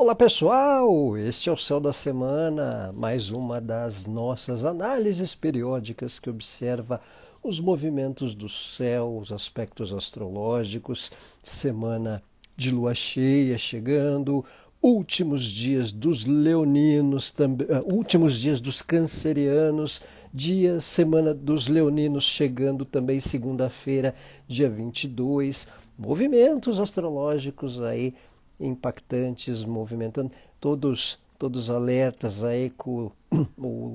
Olá pessoal, este é o Céu da Semana, mais uma das nossas análises periódicas que observa os movimentos do céu, os aspectos astrológicos, semana de lua cheia chegando, últimos dias dos leoninos, últimos dias dos cancerianos, semana dos leoninos chegando também segunda-feira, dia 22, movimentos astrológicos aí impactantes, movimentando todos alertas aí com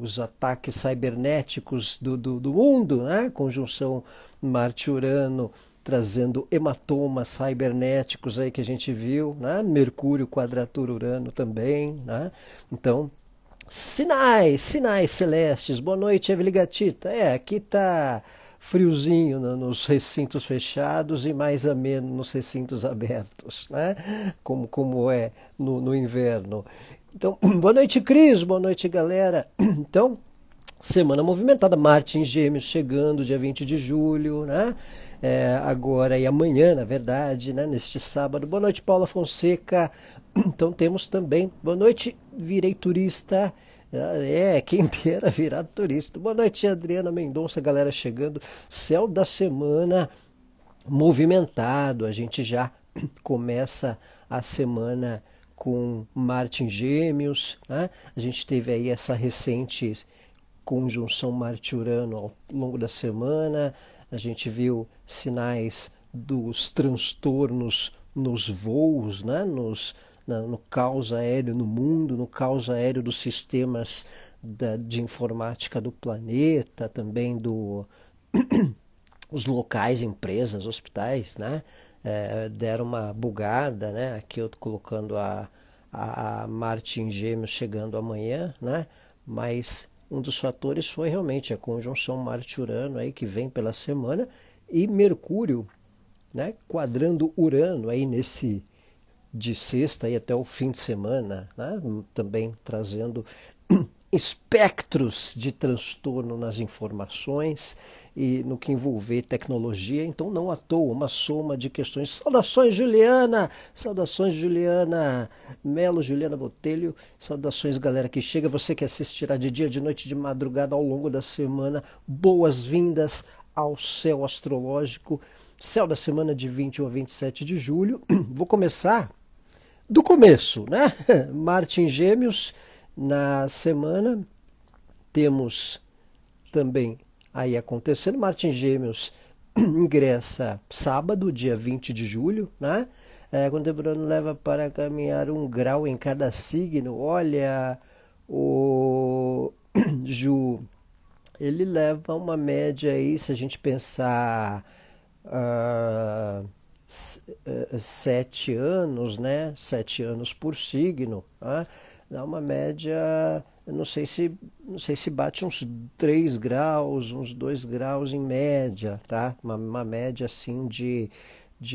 os ataques cibernéticos do mundo, né? Conjunção Marte-Urano trazendo hematomas cibernéticos aí que a gente viu, né? Mercúrio quadratura Urano também, né? Então, sinais celestes. Boa noite, Evelyn Gatita. Aqui tá friozinho nos recintos fechados e mais ameno nos recintos abertos, né? Como é no inverno. Então, boa noite, Cris, boa noite, galera. Então, semana movimentada, Marte em Gêmeos chegando, dia 20 de julho, né? Agora e amanhã, na verdade, né? Neste sábado. Boa noite, Paula Fonseca. Então temos também, boa noite, virei turista. Quem dera virar turista. Boa noite, Adriana Mendonça, galera chegando. Céu da semana movimentado. A gente já começa a semana com Marte em Gêmeos, né? A gente teve aí essa recente conjunção Marte-Urano ao longo da semana. A gente viu sinais dos transtornos nos voos, né? No caos aéreo no mundo, no caos aéreo dos sistemas de informática do planeta, também os locais, empresas, hospitais, né? Deram uma bugada, né? Aqui eu estou colocando a Marte em Gêmeos chegando amanhã, né? Mas um dos fatores foi realmente a conjunção Marte-Urano aí que vem pela semana e Mercúrio, né? Quadrando Urano aí nesse de sexta e até o fim de semana, né? Também trazendo espectros de transtorno nas informações e no que envolver tecnologia. Então, não à toa, uma soma de questões. Saudações, Juliana! Saudações, Juliana Melo, Juliana Botelho. Saudações, galera que chega. Você que assistirá de dia, de noite, de madrugada ao longo da semana. Boas-vindas ao Céu Astrológico. Céu da semana de 21 a 27 de julho. Vou começar do começo, né? Marte em Gêmeos na semana. Temos também aí acontecendo, Marte em Gêmeos ingressa sábado, dia 20 de julho, né? Contemporâneo leva para caminhar 1 grau em cada signo. Olha, o Ju, ele leva uma média aí, se a gente pensar 7 anos, né? 7 anos por signo, né? Dá uma média, eu não sei se bate uns 3 graus, uns 2 graus em média, tá? Uma média assim de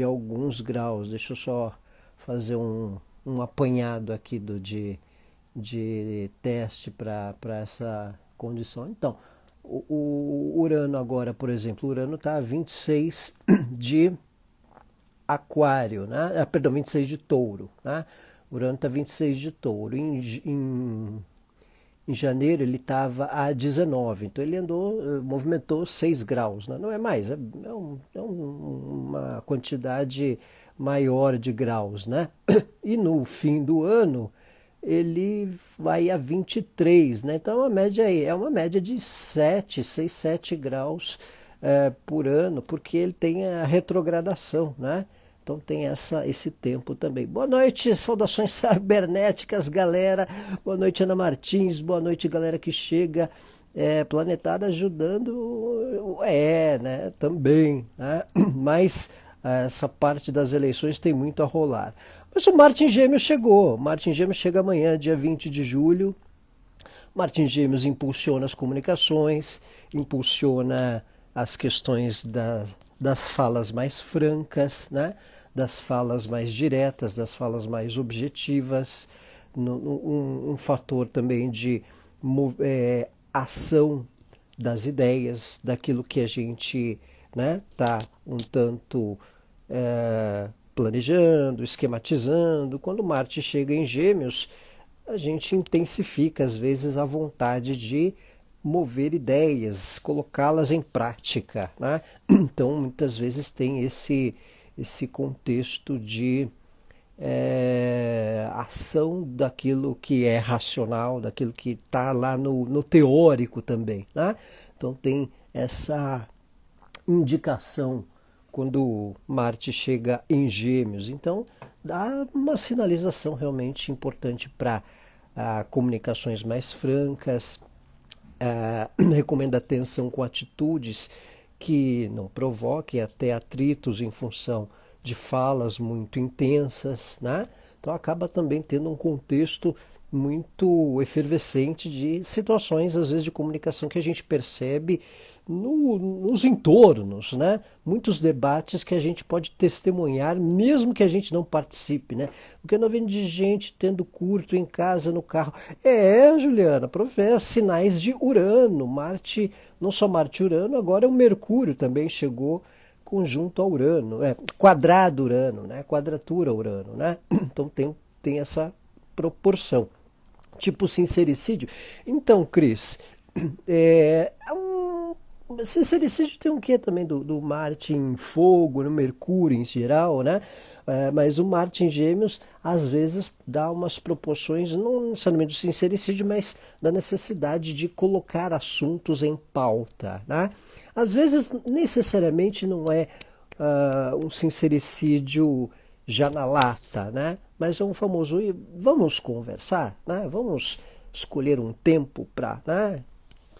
alguns graus. Deixa eu só fazer um apanhado aqui de teste para essa condição. Então, o Urano agora, por exemplo, o Urano está a 26 de Aquário, né? Perdão, 26 de Touro, né? O Urano está 26 de Touro. Em janeiro ele estava a 19, então ele movimentou 6 graus, né? Não é mais, uma quantidade maior de graus, né? E no fim do ano ele vai a 23, né? Então é uma média de 6, 7 graus por ano, porque ele tem a retrogradação, né? Então tem esse tempo também. Boa noite, saudações cibernéticas, galera. Boa noite, Ana Martins. Boa noite, galera que chega. Planetada ajudando, né? Também, né? Mas essa parte das eleições tem muito a rolar. Mas o Marte em Gêmeos chegou. Marte em Gêmeos chega amanhã, dia 20 de julho. Marte em Gêmeos impulsiona as comunicações, impulsiona as questões das falas mais francas, né? Das falas mais diretas, das falas mais objetivas, um fator também de ação das ideias, daquilo que a gente, né, tá um tanto planejando, esquematizando. Quando Marte chega em Gêmeos, a gente intensifica, às vezes, a vontade de mover ideias, colocá-las em prática, né? Então, muitas vezes tem esse contexto de ação daquilo que é racional, daquilo que está lá no teórico também, né? Então, tem essa indicação quando Marte chega em Gêmeos. Então, dá uma sinalização realmente importante para comunicações mais francas, recomenda atenção com atitudes que não provoquem até atritos em função de falas muito intensas, né? Então acaba também tendo um contexto muito efervescente de situações, às vezes, de comunicação que a gente percebe nos entornos, né? Muitos debates que a gente pode testemunhar, mesmo que a gente não participe, né? Porque eu não vendo de gente tendo curto em casa, no carro. Juliana, professa, sinais de Urano, Marte, não só Marte e Urano, agora o Mercúrio também chegou conjunto a Urano, quadrado Urano, né? Quadratura Urano, né? Então tem essa proporção. Tipo sincericídio. Então, Cris, sincericídio tem um quê também do Marte em fogo, no Mercúrio em geral, né? Mas o Marte em Gêmeos, às vezes, dá umas proporções, não necessariamente do sincericídio, mas da necessidade de colocar assuntos em pauta, né? Às vezes, necessariamente não é um sincericídio já na lata, né? Mas é um famoso, vamos conversar, né? Vamos escolher um tempo para, né,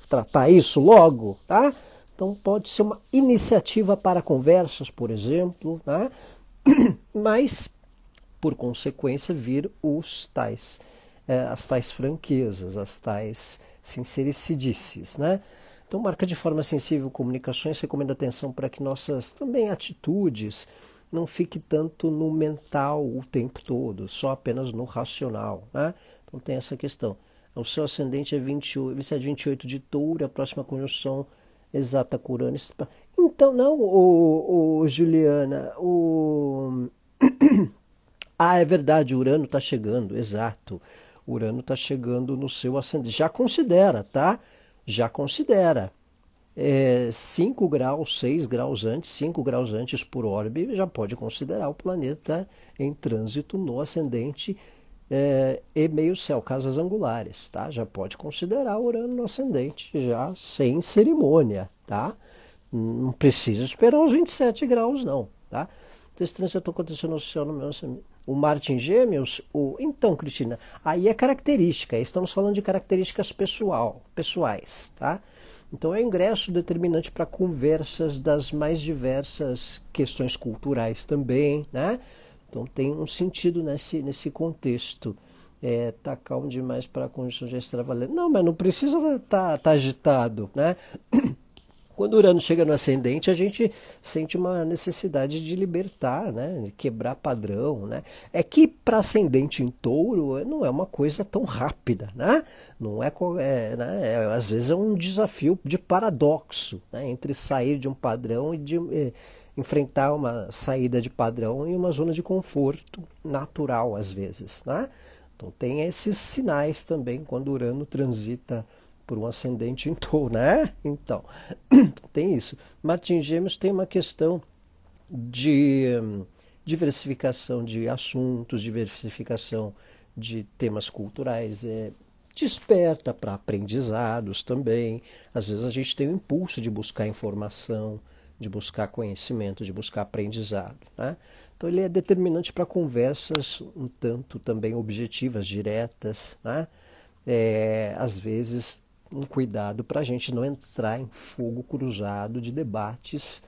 tratar isso logo, tá? Então pode ser uma iniciativa para conversas, por exemplo, né? Mas, por consequência, vir as tais franquezas, as tais sincericidices, né? Então, marca de forma sensível comunicações, recomenda atenção para que nossas também atitudes não fiquem tanto no mental o tempo todo, só apenas no racional, né? Então tem essa questão. O seu ascendente é 27, 28 de Touro, a próxima conjunção exata com Urano. Então, não, Juliana, é verdade, Urano está chegando, exato. Urano está chegando no seu ascendente. Já considera, tá? Já considera. 5 graus, 6 graus antes, 5 graus antes por orbe, já pode considerar o planeta em trânsito no ascendente e meio céu, casas angulares, tá? Já pode considerar Urano no ascendente, já sem cerimônia, tá? Não precisa esperar os 27 graus, não, tá? Então, esse trânsito acontecendo no céu, no meu ascendente. O Marte em Gêmeos, então, Cristina, aí é característica, aí estamos falando de características pessoais, tá? Então é ingresso determinante para conversas das mais diversas questões culturais também, né? Então tem um sentido nesse contexto. Tá calmo demais para a condição de extravagância. Não, mas não precisa tá agitado, né? Quando o Urano chega no ascendente, a gente sente uma necessidade de libertar, né? De quebrar padrão, né? É que para ascendente em Touro não é uma coisa tão rápida, né? Não né? Às vezes é um desafio de paradoxo, né? Entre sair de um padrão e de enfrentar uma saída de padrão em uma zona de conforto natural, às vezes, né? Então tem esses sinais também quando Urano transita por um ascendente em Touro, né? Então, tem isso. Marte em Gêmeos tem uma questão de diversificação de assuntos, diversificação de temas culturais, desperta para aprendizados também. Às vezes a gente tem o impulso de buscar informação, de buscar conhecimento, de buscar aprendizado, né? Então ele é determinante para conversas um tanto também objetivas, diretas, né? Às vezes um cuidado para a gente não entrar em fogo cruzado de debates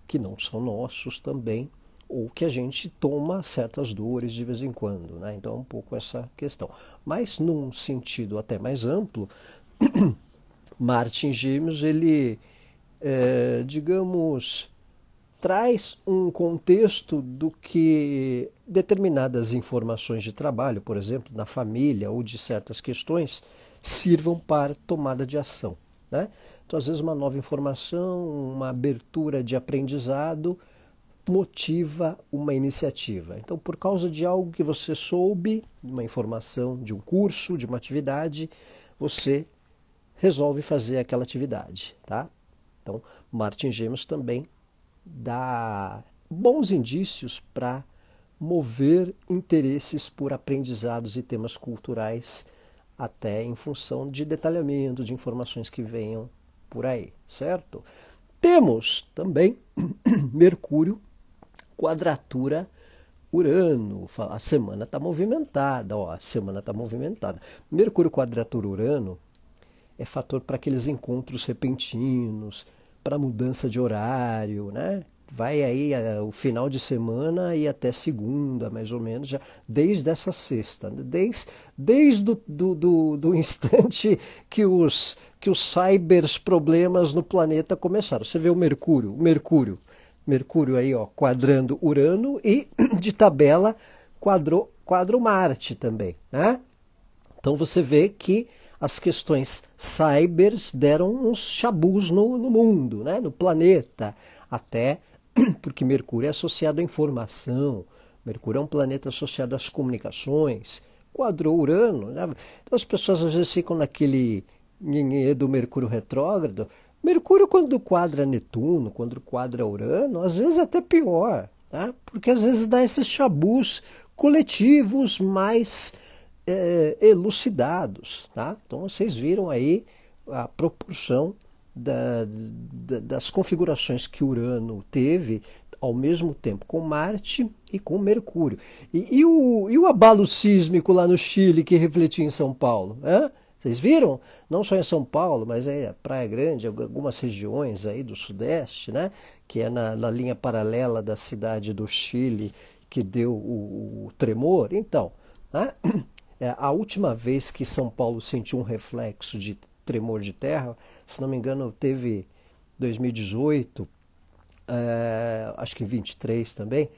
que não são nossos também, ou que a gente toma certas dores de vez em quando, né? Então é um pouco essa questão. Mas num sentido até mais amplo, Marte em Gêmeos, ele, digamos, traz um contexto do que determinadas informações de trabalho, por exemplo, na família ou de certas questões, sirvam para tomada de ação, né? Então, às vezes, uma nova informação, uma abertura de aprendizado motiva uma iniciativa. Então, por causa de algo que você soube, uma informação, de um curso, de uma atividade, você resolve fazer aquela atividade, tá? Então, Marte em Gêmeos também dá bons indícios para mover interesses por aprendizados e temas culturais, até em função de detalhamento, de informações que venham por aí, certo? Temos também Mercúrio, quadratura Urano. A semana está movimentada, ó, a semana está movimentada. Mercúrio quadratura Urano é fator para aqueles encontros repentinos, para mudança de horário, né? Vai aí o final de semana e até segunda, mais ou menos, já, desde essa sexta, desde do instante que os cybers problemas no planeta começaram. Você vê o Mercúrio aí, ó, quadrando Urano e de tabela quadra o Marte também, né? Então você vê que as questões cybers deram uns chabus no mundo, né? No planeta, até porque Mercúrio é associado à informação, Mercúrio é um planeta associado às comunicações, quadrou Urano, né? Então as pessoas às vezes ficam naquele nhenhê do Mercúrio retrógrado. Mercúrio, quando quadra Netuno, quando quadra Urano, às vezes até pior, tá? Porque às vezes dá esses chabus coletivos mais elucidados, tá? Então vocês viram aí a proporção das configurações que Urano teve ao mesmo tempo com Marte e com Mercúrio. E o abalo sísmico lá no Chile que refletiu em São Paulo, né? Vocês viram? Não só em São Paulo, mas aí a Praia Grande, algumas regiões aí do Sudeste, né? Que é na linha paralela da cidade do Chile que deu o tremor. Então, né? A última vez que São Paulo sentiu um reflexo de tremor de terra, se não me engano, teve 2018, acho que 23 também,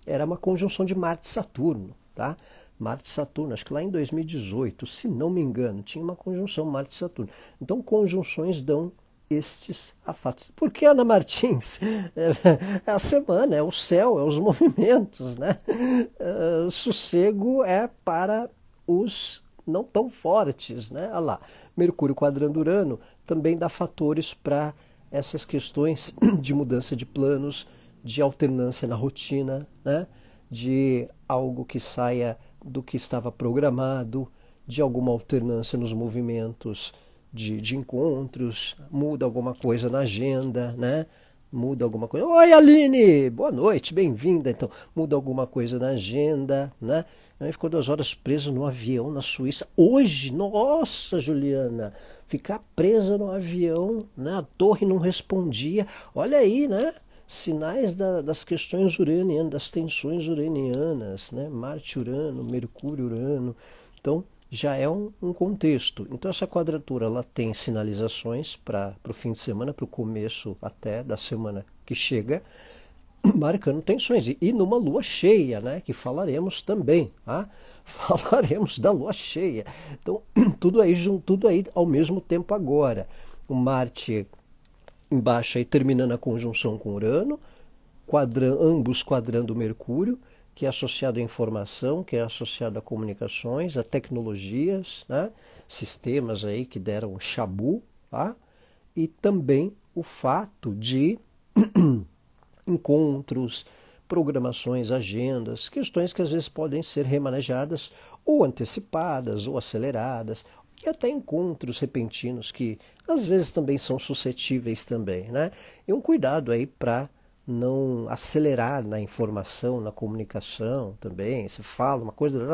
era uma conjunção de Marte e Saturno, tá? Marte e Saturno, acho que lá em 2018, se não me engano, tinha uma conjunção Marte e Saturno. Então, conjunções dão estes afatos. Por que, Ana Martins? É a semana, é o céu, é os movimentos, né? O sossego é para os não tão fortes, né? Olha lá, Mercúrio quadrando Urano também dá fatores para essas questões de mudança de planos, de alternância na rotina, né? De algo que saia do que estava programado, de alguma alternância nos movimentos de encontros, muda alguma coisa na agenda, né? Muda alguma coisa. Oi, Aline! Boa noite, bem-vinda. Então, muda alguma coisa na agenda, né? Aí ficou 2 horas preso no avião na Suíça. Hoje, nossa, Juliana, ficar presa no avião, né? A torre não respondia. Olha aí, né? Sinais das questões uranianas, das tensões uranianas, né? Marte-Urano, Mercúrio-Urano. Então, já é um contexto. Então, essa quadratura ela tem sinalizações para o fim de semana, para o começo até da semana que chega, marcando tensões. E numa lua cheia, né? Que falaremos também. Tá? Falaremos da lua cheia. Então, tudo aí ao mesmo tempo agora. O Marte embaixo aí terminando a conjunção com Urano, ambos quadrando Mercúrio, que é associado à informação, que é associado a comunicações, a tecnologias, né? Sistemas aí que deram chabu, tá? E também o fato de encontros, programações, agendas, questões que às vezes podem ser remanejadas ou antecipadas ou aceleradas, e até encontros repentinos que às vezes também são suscetíveis também, né? E um cuidado aí para não acelerar na informação, na comunicação também. Você fala uma coisa,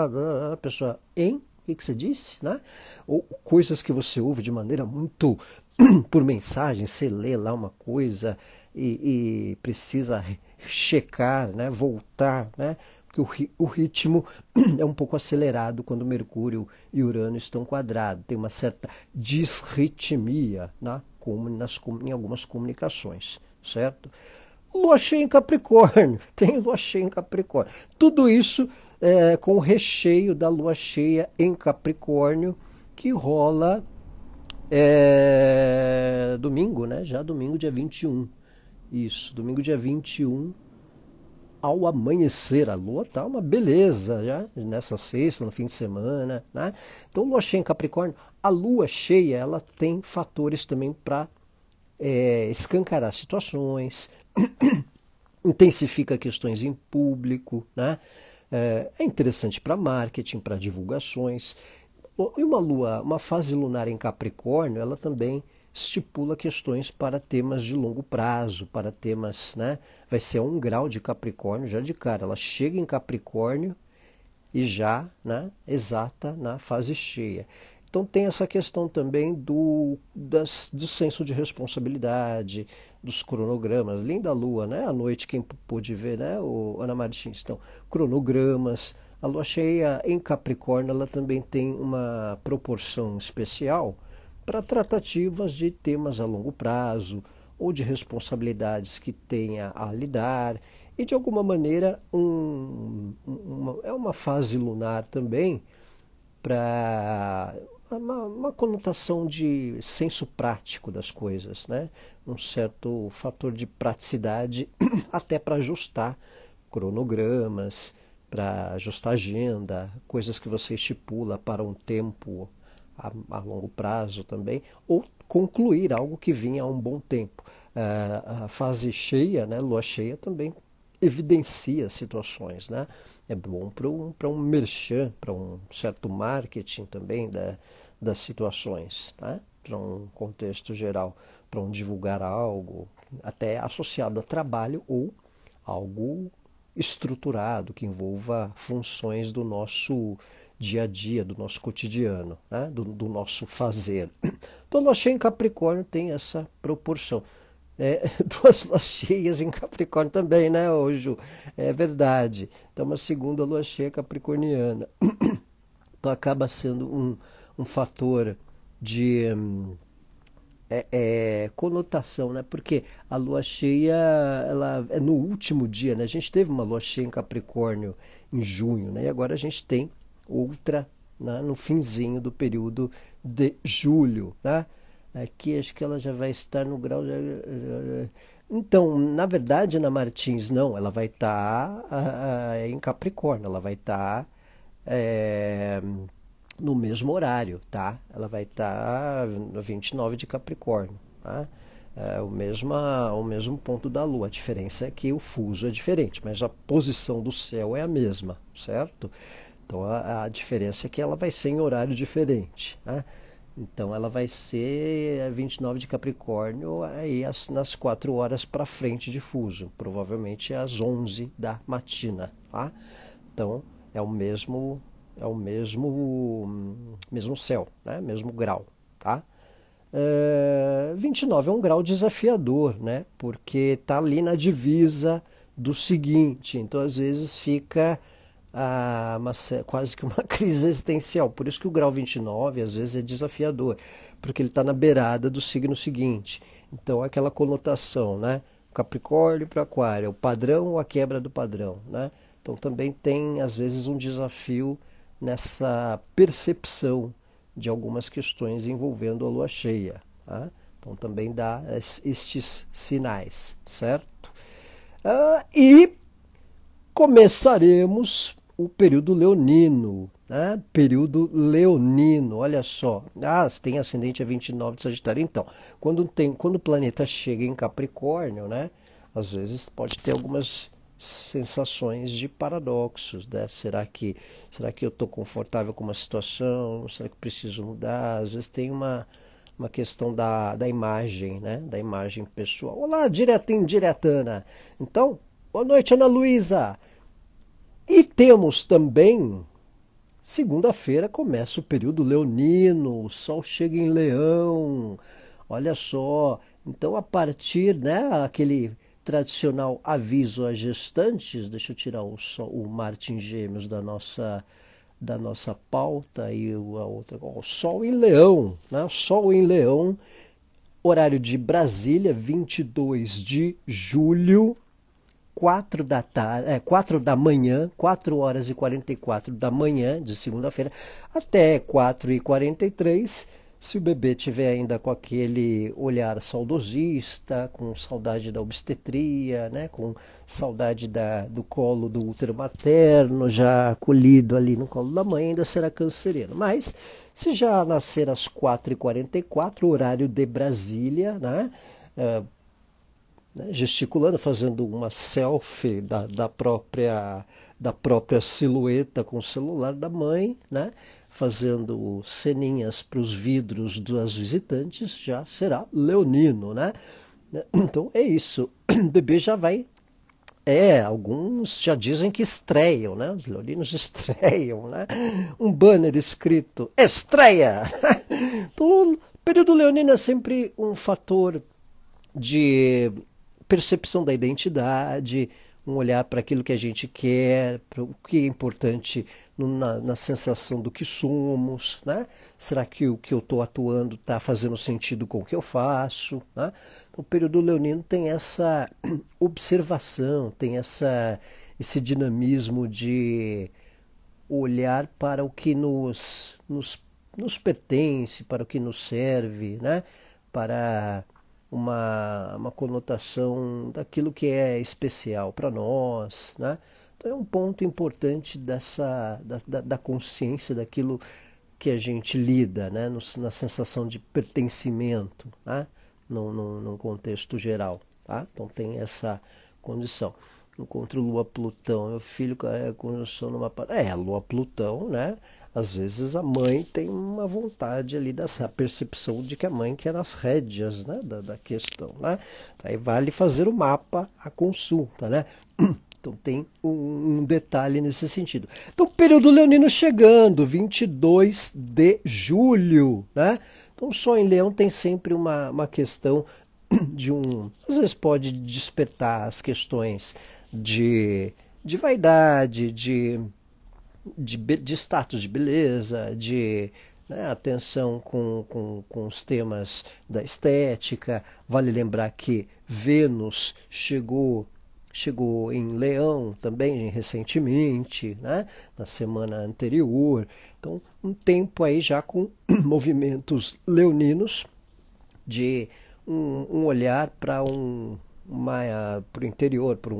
a pessoa, o que você disse, né? Ou coisas que você ouve de maneira muito por mensagem, você lê lá uma coisa e precisa checar, né? Voltar, né? Porque o ritmo é um pouco acelerado quando Mercúrio e Urano estão quadrados. Tem uma certa disritmia, né? Em algumas comunicações, certo? Lua cheia em Capricórnio, tem lua cheia em Capricórnio. Tudo isso com o recheio da lua cheia em Capricórnio, que rola domingo, né? Já domingo, dia 21. Isso, domingo, dia 21 ao amanhecer. A lua tá uma beleza já nessa sexta, no fim de semana, né? Então, lua cheia em Capricórnio, a lua cheia, ela tem fatores também para escancarar situações, intensifica questões em público, né? É interessante para marketing, para divulgações. E uma fase lunar em Capricórnio, ela também estipula questões para temas de longo prazo, para temas, né? Vai ser 1 grau de Capricórnio, já de cara. Ela chega em Capricórnio e já, né, exata na fase cheia. Então tem essa questão também do senso de responsabilidade, dos cronogramas. Linda lua, né? À noite, quem pôde ver, né? O Ana Martins. Então, cronogramas. A lua cheia em Capricórnio, ela também tem uma proporção especial para tratativas de temas a longo prazo ou de responsabilidades que tenha a lidar. E de alguma maneira é uma fase lunar também para uma conotação de senso prático das coisas, né? Um certo fator de praticidade até para ajustar cronogramas, para ajustar agenda, coisas que você estipula para um tempo a longo prazo também, ou concluir algo que vinha há um bom tempo. A fase cheia, né, lua cheia, também evidencia situações, né? É bom para um merchan, para um certo marketing também das situações, né? Para um contexto geral, para um divulgar algo, até associado a trabalho ou algo estruturado que envolva funções do nosso dia a dia, do nosso cotidiano, né? do nosso fazer. Então, a lua cheia em Capricórnio tem essa proporção. Duas luas cheias em Capricórnio também, né, Ju? É verdade. Então, uma segunda lua cheia capricorniana. Então, acaba sendo um fator de conotação, né? Porque a lua cheia, ela é no último dia, né? A gente teve uma lua cheia em Capricórnio em junho, né? E agora a gente tem outra, né, no finzinho do período de julho, né? Aqui acho que ela já vai estar no grau. Então, na verdade, Ana Martins, não, ela vai estar em Capricórnio, ela vai estar no mesmo horário, tá? Ela vai estar no 29 de Capricórnio, tá? O mesmo ponto da Lua. A diferença é que o fuso é diferente, mas a posição do céu é a mesma, certo? Então a diferença é que ela vai ser em horário diferente, né? Então ela vai ser 29 de Capricórnio aí nas 4 horas para frente de fuso, provavelmente às 11 da matina, tá? Então é o mesmo céu, né? Mesmo grau, tá? 29 é um grau desafiador, né? Porque tá ali na divisa do seguinte, então às vezes fica quase que uma crise existencial. Por isso que o grau 29 às vezes é desafiador, porque ele está na beirada do signo seguinte. Então aquela conotação, né? Capricórnio para Aquário, o padrão ou a quebra do padrão, né? Então também tem às vezes um desafio nessa percepção de algumas questões envolvendo a lua cheia, tá? Então também dá estes sinais, certo? E começaremos o período leonino, né? Período leonino, olha só. Você tem ascendente a 29 de Sagitário. Então, quando o planeta chega em Capricórnio, né? Às vezes pode ter algumas sensações de paradoxos, né? Será que eu estou confortável com uma situação? Será que preciso mudar? Às vezes tem uma questão da imagem, né? Da imagem pessoal. Olá, diretana. Então, boa noite, Ana Luísa. E temos também, segunda-feira começa o período leonino, o Sol chega em Leão, olha só. Então, a partir, né, aquele tradicional aviso às gestantes, deixa eu tirar o Marte em Gêmeos da nossa pauta e a outra, o Sol em Leão, né? Sol em Leão, horário de Brasília, 22 de julho, 4 da manhã, 4 horas e 44 da manhã de segunda-feira, até 4h43 Se o bebê tiver ainda com aquele olhar saudosista, com saudade da obstetria, né, com saudade do colo do útero materno, já acolhido ali no colo da mãe, ainda será canceriano. Mas se já nascer às 4h44, horário de Brasília, gesticulando, fazendo uma selfie da própria silhueta com o celular da mãe, né? Fazendo ceninhas para os vidros das visitantes, já será leonino, né? Então é isso. O bebê já vai. Alguns já dizem que estreiam, né? Os leoninos estreiam, né? Um banner escrito estreia! Então, o período leonino é sempre um fator de percepção da identidade, um olhar para aquilo que a gente quer, para o que é importante na sensação do que somos, né? Será que o que eu estou atuando está fazendo sentido com o que eu faço? Né? O período leonino tem essa observação, tem esse dinamismo de olhar para o que nos pertence, para o que nos serve, né? Para uma conotação daquilo que é especial para nós, né? Então é um ponto importante da consciência daquilo que a gente lida, né? Na sensação de pertencimento, né? Num contexto geral, tá? Então tem essa condição. Encontro Lua-Plutão, meu filho é conjunção numa... Lua-Plutão, né? Às vezes a mãe tem uma vontade ali dessa percepção de que a mãe quer as rédeas, né, da questão, né? Aí vale fazer o mapa, a consulta, né? Então tem um detalhe nesse sentido. Então período leonino chegando, 22 de julho, né? Então o Sol em Leão tem sempre uma questão às vezes pode despertar as questões de vaidade, de status de beleza, de atenção com os temas da estética. Vale lembrar que Vênus chegou em Leão também recentemente, né? Na semana anterior. Então, um tempo aí já com movimentos leoninos de um olhar para o interior, para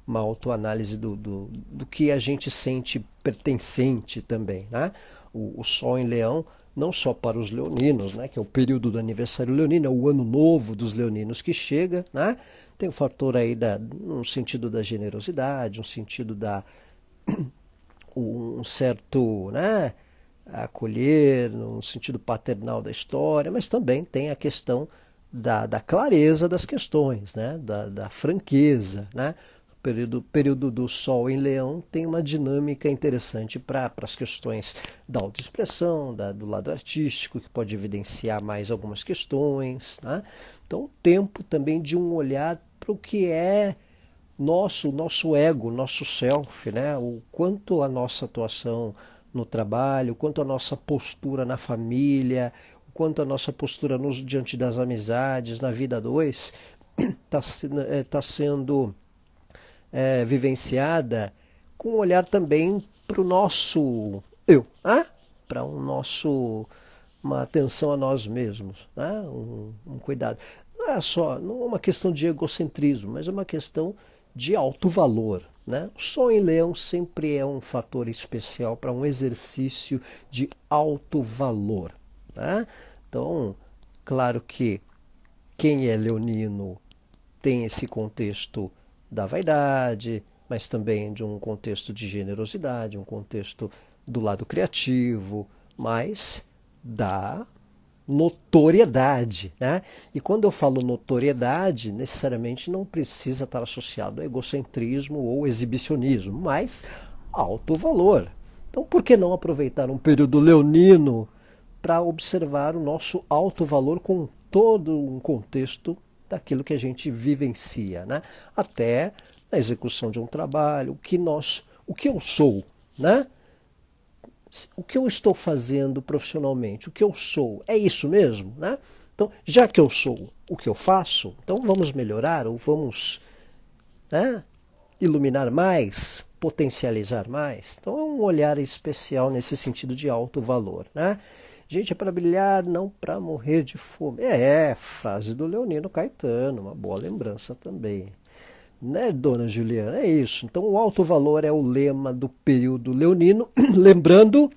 uma autoanálise do que a gente sente pertencente também, né? O Sol em Leão, não só para os leoninos, né, que é o período do aniversário leonino, é o ano novo dos leoninos que chega, né? Tem um fator aí no sentido da generosidade, um sentido um certo, né, acolher, no sentido paternal da história, mas também tem a questão da clareza das questões, né? Da franqueza, né? O período do Sol em Leão tem uma dinâmica interessante para as questões da autoexpressão, do lado artístico, que pode evidenciar mais algumas questões, né? Então, tempo também de um olhar para o que é nosso ego, nosso self, né? O quanto a nossa atuação no trabalho, o quanto a nossa postura na família, o quanto a nossa postura diante das amizades, na vida a dois, está sendo vivenciada com um olhar também para o nosso eu, para uma atenção a nós mesmos, né? Um cuidado. Não é uma questão de egocentrismo, mas é uma questão de alto valor, né? O Sol em Leão sempre é um fator especial para um exercício de alto valor, né? Então, claro que quem é leonino tem esse contexto da vaidade, mas também de um contexto de generosidade, um contexto do lado criativo, mas da notoriedade, né? E quando eu falo notoriedade, necessariamente não precisa estar associado a egocentrismo ou exibicionismo, mas alto valor. Então, por que não aproveitar um período leonino para observar o nosso alto valor com todo um contexto daquilo que a gente vivencia, né? Até na execução de um trabalho, o que eu sou, né? O que eu estou fazendo profissionalmente, o que eu sou, é isso mesmo, né? Então, já que eu sou o que eu faço, então vamos melhorar ou vamos, né, iluminar mais, potencializar mais. Então, é um olhar especial nesse sentido de alto valor, né? Gente, é para brilhar, não para morrer de fome. Frase do Leonino Caetano, uma boa lembrança também. Né, dona Juliana? É isso. Então, o alto valor é o lema do período leonino. Lembrando,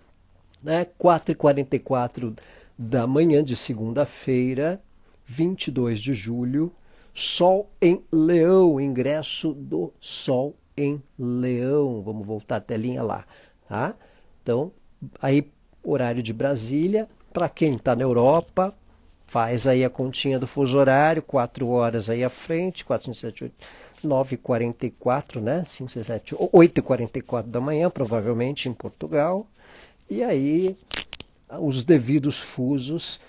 né, 4h44 da manhã de segunda-feira, 22 de julho, Sol em Leão, ingresso do Sol em Leão. Vamos voltar a telinha lá, tá? Então, aí, horário de Brasília, para quem está na Europa, faz aí a continha do fuso horário, 4 horas aí à frente, 4, 5, 7, 8, 9h44, né? 5, 6, 7, 8h44 da manhã, provavelmente em Portugal. E aí, os devidos fusos,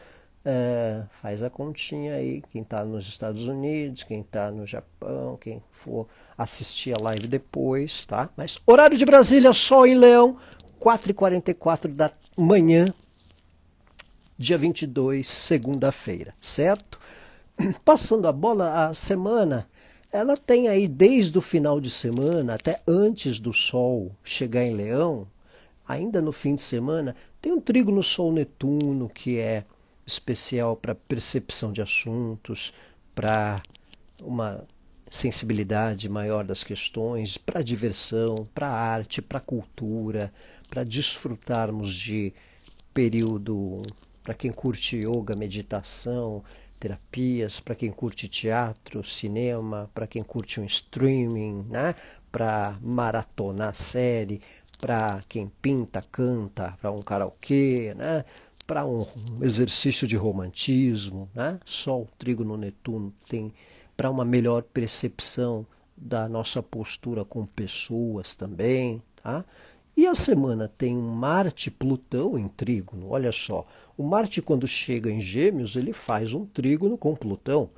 faz a continha aí, quem está nos Estados Unidos, quem está no Japão, quem for assistir a live depois, tá? Mas horário de Brasília, Sol em Leão, 4h44 da manhã, dia 22, segunda-feira, certo? Passando a bola, a semana, ela tem aí desde o final de semana até antes do Sol chegar em Leão, ainda no fim de semana, tem um trígono Sol-Netuno que é especial para percepção de assuntos, para uma sensibilidade maior das questões, para diversão, para arte, para cultura, para desfrutarmos de período, para quem curte yoga, meditação, terapias, para quem curte teatro, cinema, para quem curte um streaming, né? Para maratonar série, para quem pinta, canta, para um karaokê, né? Para um exercício de romantismo, né? Sol, Trígono, Netuno tem para uma melhor percepção da nossa postura com pessoas também, tá? E a semana tem um Marte-Plutão em trígono, olha só. O Marte, quando chega em Gêmeos, ele faz um trígono com Plutão,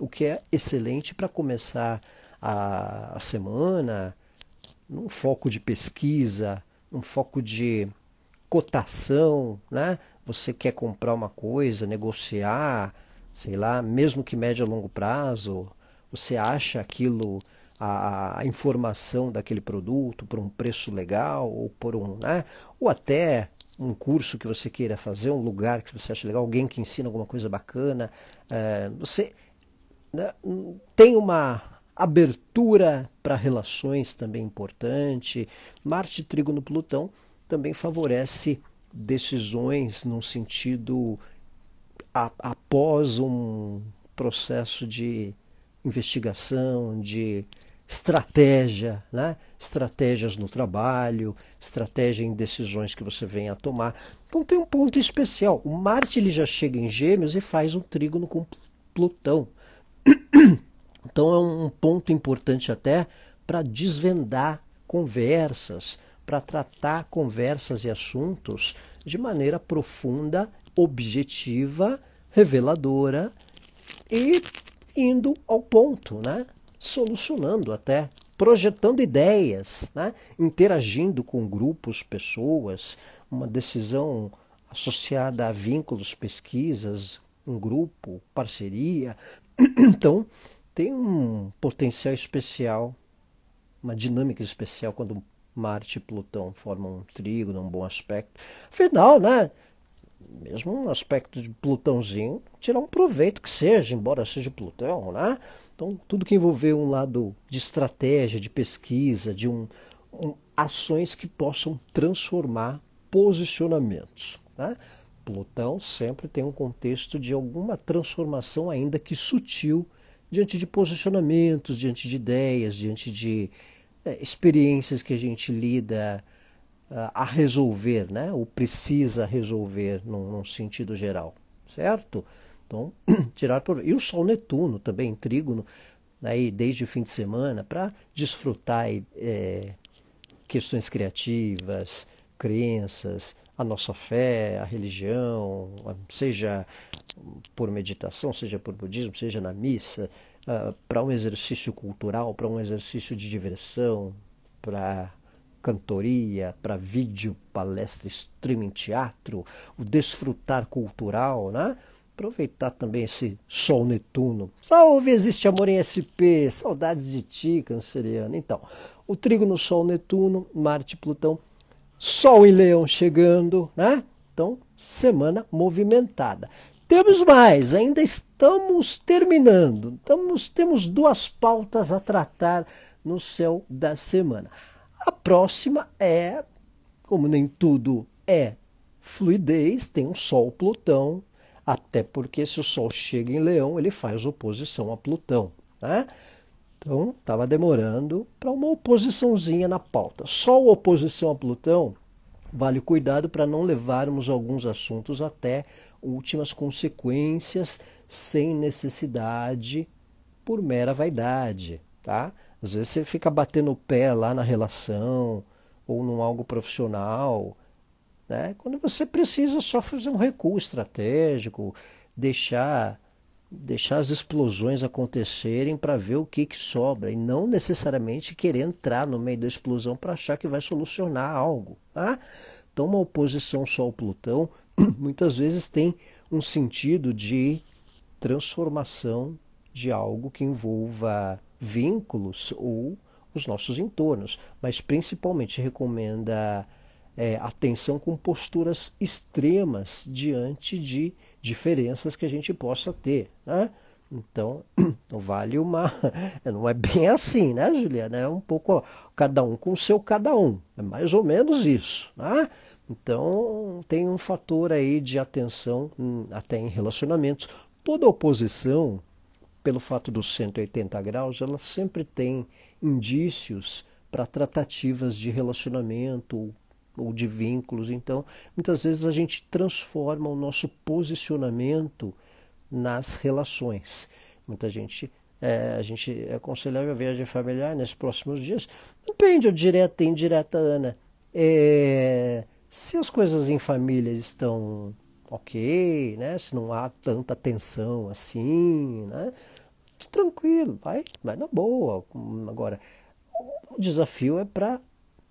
o que é excelente para começar a semana num foco de pesquisa, num foco de cotação, né? Você quer comprar uma coisa, negociar, sei lá, mesmo que médio a longo prazo, você acha aquilo, a informação daquele produto por um preço legal, ou por um, né? Ou até um curso que você queira fazer, um lugar que você acha legal, alguém que ensina alguma coisa bacana, você, né, tem uma abertura para relações também importante. Marte trígono Plutão também favorece decisões num sentido após um processo de investigação, de estratégia, né? Estratégias no trabalho, estratégia em decisões que você venha a tomar. Então tem um ponto especial. O Marte ele já chega em Gêmeos e faz um trígono com Plutão. Então é um ponto importante até para desvendar conversas, para tratar conversas e assuntos de maneira profunda, objetiva, reveladora e indo ao ponto, né? Solucionando até, projetando ideias, né? Interagindo com grupos, pessoas, uma decisão associada a vínculos, pesquisas, um grupo, parceria. Então, tem um potencial especial, uma dinâmica especial quando Marte e Plutão formam um trígono, um bom aspecto. Afinal, né? Mesmo um aspecto de Plutãozinho, tirar um proveito que seja, embora seja Plutão, né? Então, tudo que envolver um lado de estratégia, de pesquisa, de ações que possam transformar posicionamentos, né? Plutão sempre tem um contexto de alguma transformação, ainda que sutil, diante de posicionamentos, diante de ideias, diante de experiências que a gente lida a resolver, né? Ou precisa resolver num sentido geral, certo? Então, tirar por... E o Sol Netuno também, em trígono, aí, desde o fim de semana, para desfrutar questões criativas, crenças, a nossa fé, a religião, seja por meditação, seja por budismo, seja na missa, para um exercício cultural, para um exercício de diversão, para cantoria, para vídeo, palestra, streaming, teatro, o desfrutar cultural, né? Aproveitar também esse Sol Netuno. Salve, existe amor em SP, saudades de ti, canceriano. Então, o trígono Sol Netuno, Marte, Plutão, Sol em Leão chegando, né? Então, semana movimentada. Temos mais, ainda estamos terminando. Temos duas pautas a tratar no céu da semana. A próxima é, como nem tudo é fluidez, tem um Sol-Plutão, até porque se o Sol chega em Leão, ele faz oposição a Plutão, né? Então, estava demorando para uma oposiçãozinha na pauta. Sol oposição a Plutão, vale cuidado para não levarmos alguns assuntos até últimas consequências sem necessidade por mera vaidade, tá? Às vezes você fica batendo o pé lá na relação ou num algo profissional, né? Quando você precisa só fazer um recuo estratégico, deixar as explosões acontecerem para ver o que sobra e não necessariamente querer entrar no meio da explosão para achar que vai solucionar algo, tá? Então, uma oposição Sol-Plutão muitas vezes tem um sentido de transformação de algo que envolva vínculos ou os nossos entornos, mas principalmente recomenda atenção com posturas extremas diante de diferenças que a gente possa ter, né? Então, não vale uma... Não é bem assim, né, Juliana? É um pouco, ó, cada um com o seu cada um. É mais ou menos isso, né? Então, tem um fator aí de atenção até em relacionamentos. Toda oposição, pelo fato dos 180 graus, ela sempre tem indícios para tratativas de relacionamento ou de vínculos. Então, muitas vezes a gente transforma o nosso posicionamento nas relações. Muita gente, a gente é aconselhável a viagem familiar nesses próximos dias. Depende, ou direta e indireta, Ana. Se as coisas em família estão ok, né? Se não há tanta tensão assim, né? Tranquilo, vai na boa. Agora, o desafio é para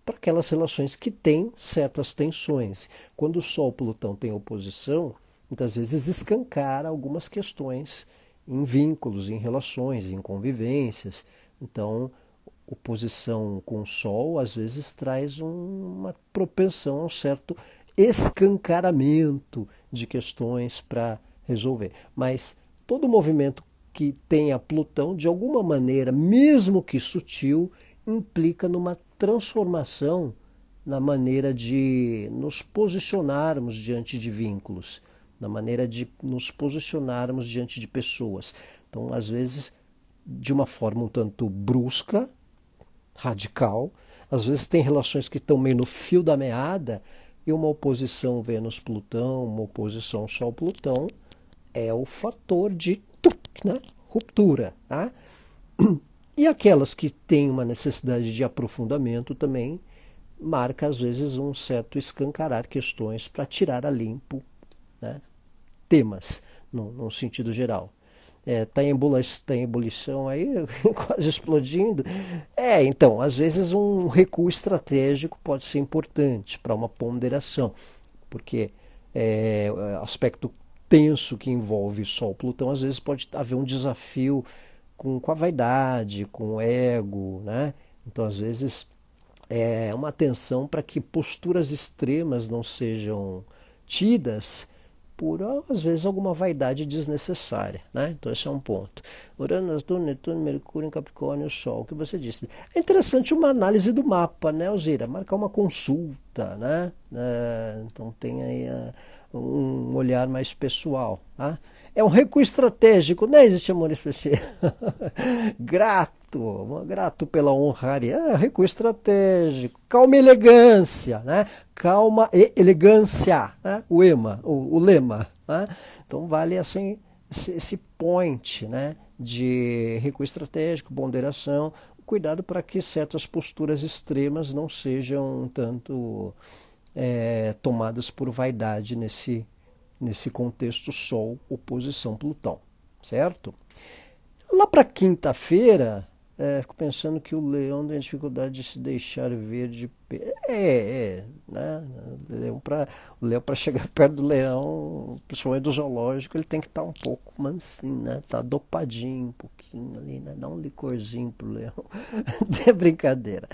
aquelas relações que têm certas tensões. Quando o Sol-Plutão tem oposição, muitas vezes escancara algumas questões em vínculos, em relações, em convivências. Então, oposição com o Sol, às vezes, traz uma propensão a um certo escancaramento de questões para resolver. Mas todo movimento que tenha Plutão, de alguma maneira, mesmo que sutil, implica numa transformação na maneira de nos posicionarmos diante de vínculos, na maneira de nos posicionarmos diante de pessoas. Então, às vezes, de uma forma um tanto brusca, radical, às vezes tem relações que estão meio no fio da meada, e uma oposição Vênus-Plutão, uma oposição Sol-Plutão, é o fator de né, ruptura, tá? E aquelas que têm uma necessidade de aprofundamento também marca, às vezes, um certo escancarar questões para tirar a limpo, né, temas, num sentido geral. Tá em ebulição aí, quase explodindo. Então, às vezes um recuo estratégico pode ser importante para uma ponderação, porque aspecto tenso que envolve Sol-Plutão, às vezes pode haver um desafio com a vaidade, com o ego, né? Então, às vezes, é uma atenção para que posturas extremas não sejam tidas por, às vezes, alguma vaidade desnecessária, né? Então, esse é um ponto. Urano, Netuno, Mercúrio em Capricórnio, Sol, o que você disse. É interessante uma análise do mapa, né, Alzira? Marcar uma consulta, né? Então, tem aí um olhar mais pessoal, tá? É um recuo estratégico, não existe amor especial. Grato pela honraria. Recuo estratégico. Calma e elegância, né? Calma e elegância, né? O lema. Né? Então vale assim, esse point, né? De recuo estratégico, ponderação, cuidado para que certas posturas extremas não sejam tanto tomadas por vaidade nesse contexto Sol, oposição Plutão, certo? Lá para quinta-feira, fico pensando que o Leão tem dificuldade de se deixar ver de né? O Leão para chegar perto do Leão, principalmente do zoológico, ele tem que estar um pouco mansinho, né? Tá dopadinho um pouquinho ali, né? Dá um licorzinho pro Leão. É brincadeira.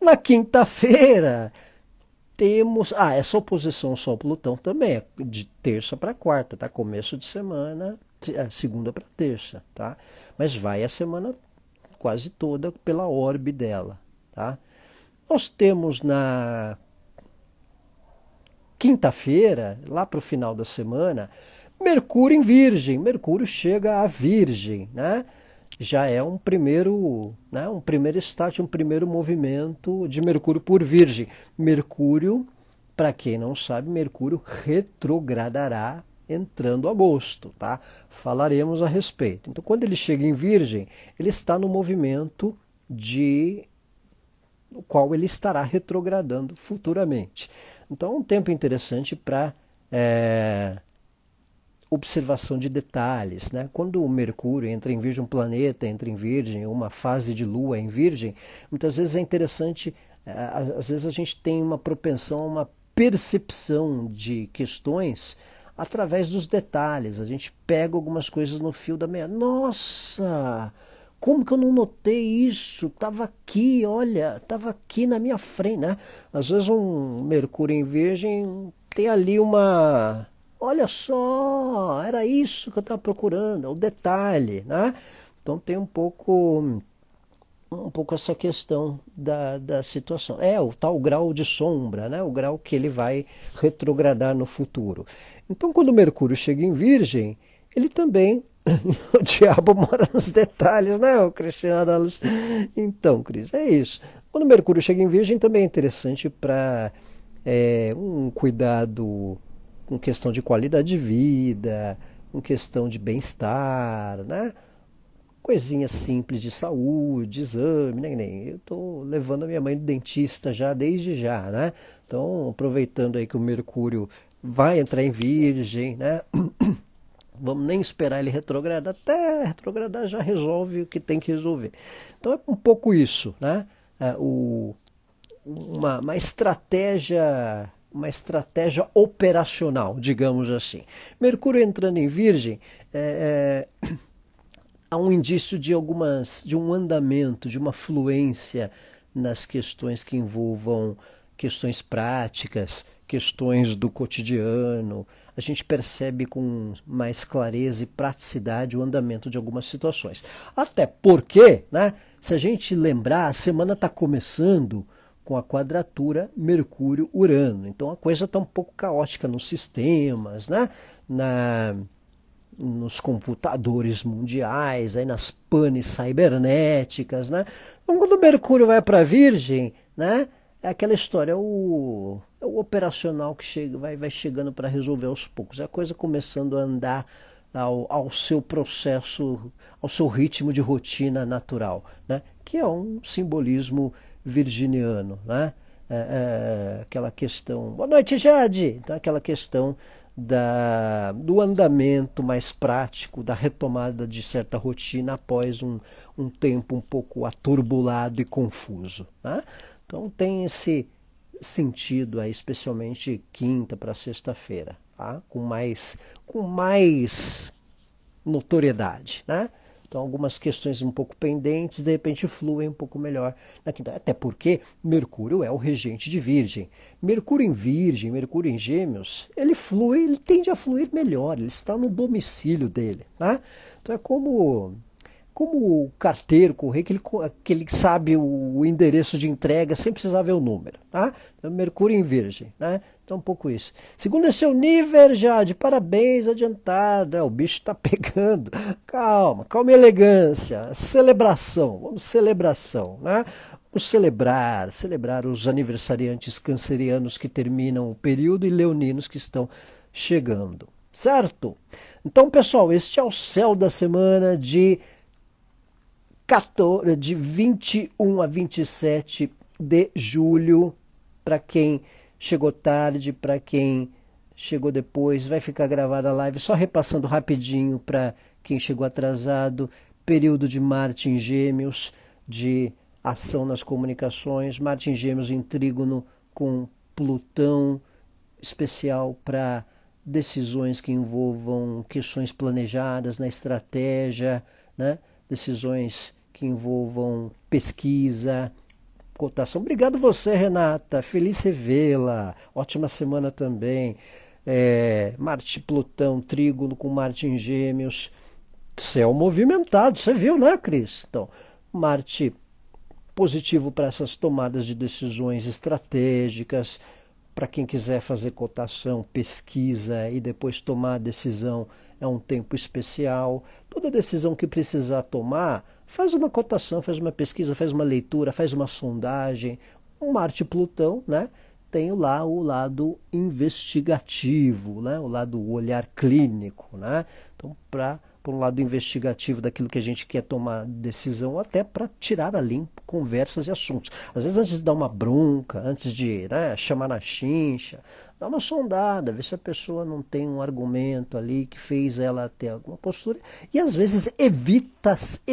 Na quinta-feira, temos... essa oposição Sol-Plutão também é de terça para quarta, tá? Começo de semana, segunda para terça, tá? Mas vai a semana quase toda pela orbe dela, tá? Nós temos na quinta-feira, lá para o final da semana, Mercúrio em Virgem. Mercúrio chega a Virgem, né? Já é um primeiro, né, um primeiro start, um primeiro movimento de Mercúrio por Virgem. Mercúrio, para quem não sabe, Mercúrio retrogradará entrando agosto, tá? Falaremos a respeito. Então, quando ele chega em Virgem, ele está no movimento no qual ele estará retrogradando futuramente. Então, é um tempo interessante para observação de detalhes, né? Quando o Mercúrio entra em Virgem, um planeta entra em Virgem, uma fase de Lua em Virgem, muitas vezes é interessante, às vezes a gente tem uma propensão a uma percepção de questões através dos detalhes. A gente pega algumas coisas no fio da meia. Nossa! Como que eu não notei isso? Estava aqui, olha, estava aqui na minha frente, né? Às vezes um Mercúrio em Virgem tem ali uma... Olha só, era isso que eu estava procurando, o detalhe, né? Então tem um pouco essa questão da situação. É o tal grau de sombra, né? O grau que ele vai retrogradar no futuro. Então quando o Mercúrio chega em Virgem, ele também... O diabo mora nos detalhes, né, o Cristiano? Então, Cris, é isso. Quando o Mercúrio chega em Virgem, também é interessante para um cuidado com questão de qualidade de vida, com questão de bem-estar, né? Coisinhas simples de saúde, exame, nem eu estou levando a minha mãe no dentista já desde já, né? Então, aproveitando aí que o Mercúrio vai entrar em Virgem, né? Vamos nem esperar ele retrogradar, até retrogradar já resolve o que tem que resolver. Então é um pouco isso, né? Uma estratégia operacional, digamos assim. Mercúrio entrando em Virgem, há um indício de um andamento, de uma fluência nas questões que envolvam questões práticas, questões do cotidiano. A gente percebe com mais clareza e praticidade o andamento de algumas situações. Até porque, né, se a gente lembrar, a semana está começando com a quadratura Mercúrio-Urano. Então a coisa está um pouco caótica nos sistemas, né, nos computadores mundiais, aí nas panes cibernéticas, né? Então, quando o Mercúrio vai para Virgem, né, é aquela história, o operacional que chega, vai chegando para resolver aos poucos. É a coisa começando a andar ao seu processo, ao seu ritmo de rotina natural, né? Que é um simbolismo virginiano, né? Aquela questão... Boa noite, Jade! Então, aquela questão do andamento mais prático, da retomada de certa rotina após um tempo um pouco aturbulado e confuso, né? Então tem esse sentido aí, especialmente quinta para sexta-feira, tá? Com mais notoriedade, né? Então algumas questões um pouco pendentes, de repente fluem um pouco melhor na quinta. Até porque Mercúrio é o regente de Virgem. Mercúrio em Virgem, Mercúrio em Gêmeos, ele tende a fluir melhor, ele está no domicílio dele, né? Então é como o carteiro, correio, que ele sabe o endereço de entrega sem precisar ver o número, tá? Então, Mercúrio em Virgem, né? Então, um pouco isso. Segundo é seu nível, Jade, parabéns, adiantado. O bicho está pegando. Calma e elegância. Celebração, celebração, né? Vamos celebrar os aniversariantes cancerianos que terminam o período e leoninos que estão chegando, certo? Então, pessoal, este é o céu da semana de 21 a 27 de julho, para quem chegou tarde, para quem chegou depois, vai ficar gravada a live, só repassando rapidinho para quem chegou atrasado, período de Marte em Gêmeos, de ação nas comunicações, Marte em Gêmeos em trígono com Plutão, especial para decisões que envolvam questões planejadas na estratégia, né? Decisões que envolvam pesquisa, cotação. Obrigado você, Renata. Feliz revê-la. Ótima semana também. Marte, Plutão, trígono com Marte em Gêmeos. Céu movimentado, você viu, né, Cris? Então, Marte positivo para essas tomadas de decisões estratégicas, para quem quiser fazer cotação, pesquisa e depois tomar a decisão, é um tempo especial. Toda decisão que precisar tomar, faz uma cotação, faz uma pesquisa, faz uma leitura, faz uma sondagem. O Marte e Plutão, né, tem lá o lado investigativo, né, o lado o olhar clínico, né? Então, para um lado investigativo daquilo que a gente quer tomar decisão, até para tirar a limpo conversas e assuntos. Às vezes antes de dar uma bronca, antes de, né, chamar na chincha, dá uma sondada, ver se a pessoa não tem um argumento ali que fez ela ter alguma postura. E às vezes evita-se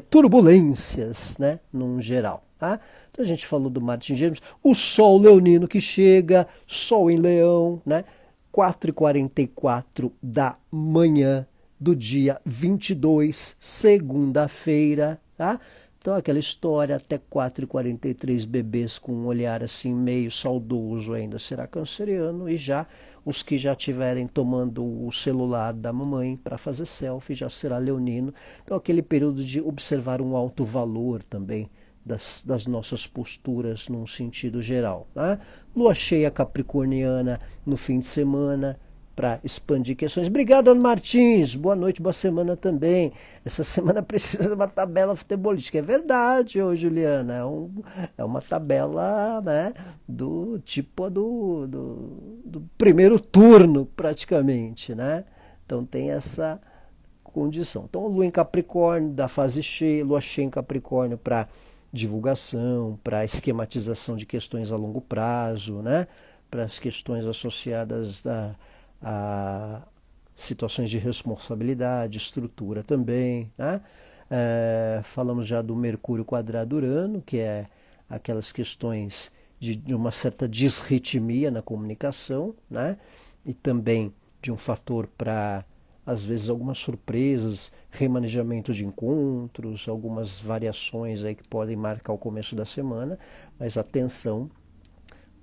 turbulências, né, num geral. Tá? Então a gente falou do Marte em Gêmeos, o Sol leonino que chega, Sol em Leão, né? 4h44 da manhã do dia 22, segunda-feira, tá? Então aquela história até 4h43, bebês com um olhar assim meio saudoso ainda será canceriano, e já os que já estiverem tomando o celular da mamãe para fazer selfie já será leonino. Então aquele período de observar um alto valor também das nossas posturas num sentido geral. Tá? Lua cheia capricorniana no fim de semana para expandir questões. Obrigado, Ana Martins. Boa noite, boa semana também. Essa semana precisa de uma tabela futebolística. É verdade, ô Juliana. É uma tabela, né, do tipo do primeiro turno, praticamente. Né? Então tem essa condição. Então, Lua em Capricórnio, da fase cheia, Lua cheia em Capricórnio para divulgação, para esquematização de questões a longo prazo, né? Para as questões associadas a situações de responsabilidade, estrutura também. Né? Falamos já do Mercúrio quadrado Urano, que é aquelas questões de uma certa disritmia na comunicação, né? E também de um fator para, às vezes, algumas surpresas, remanejamento de encontros, algumas variações aí que podem marcar o começo da semana, mas atenção,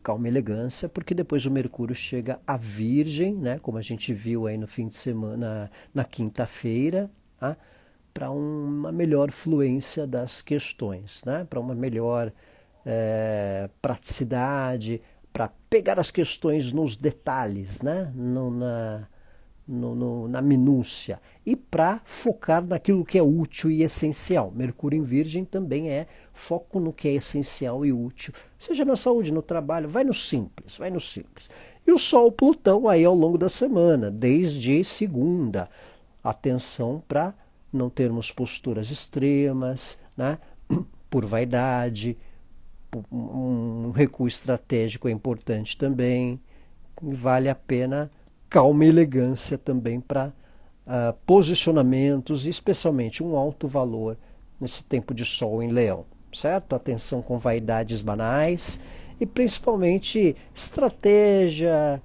calma e elegância, porque depois o Mercúrio chega a Virgem, né, como a gente viu aí no fim de semana, na quinta-feira, tá, para uma melhor fluência das questões, né, para uma melhor praticidade, para pegar as questões nos detalhes, né, na minúcia, e para focar naquilo que é útil e essencial. Mercúrio em Virgem também é foco no que é essencial e útil, seja na saúde, no trabalho, vai no simples, vai no simples. E o Sol, Plutão aí ao longo da semana, desde segunda, atenção para não termos posturas extremas, né? Por vaidade, um recuo estratégico é importante também, vale a pena calma e elegância também para posicionamentos, e especialmente um alto valor nesse tempo de Sol em Leão, certo? Atenção com vaidades banais e principalmente estratégia,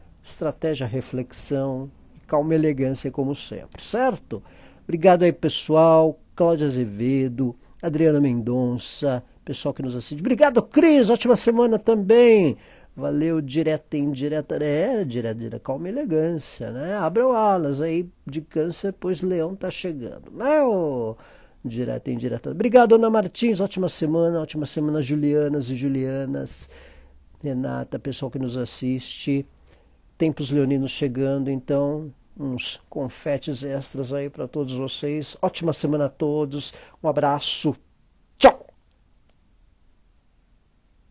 reflexão, calma e elegância como sempre, certo? Obrigado aí, pessoal. Cláudia Azevedo, Adriana Mendonça, pessoal que nos assiste. Obrigado, Cris. Ótima semana também. Valeu, direta e indireta. Direta, calma e elegância, né? Abram alas aí de Câncer, pois Leão tá chegando, né? Direta e indireta. Obrigado, Ana Martins. Ótima semana, Julianas e Julianas. Renata, pessoal que nos assiste. Tempos leoninos chegando, então uns confetes extras aí para todos vocês. Ótima semana a todos. Um abraço.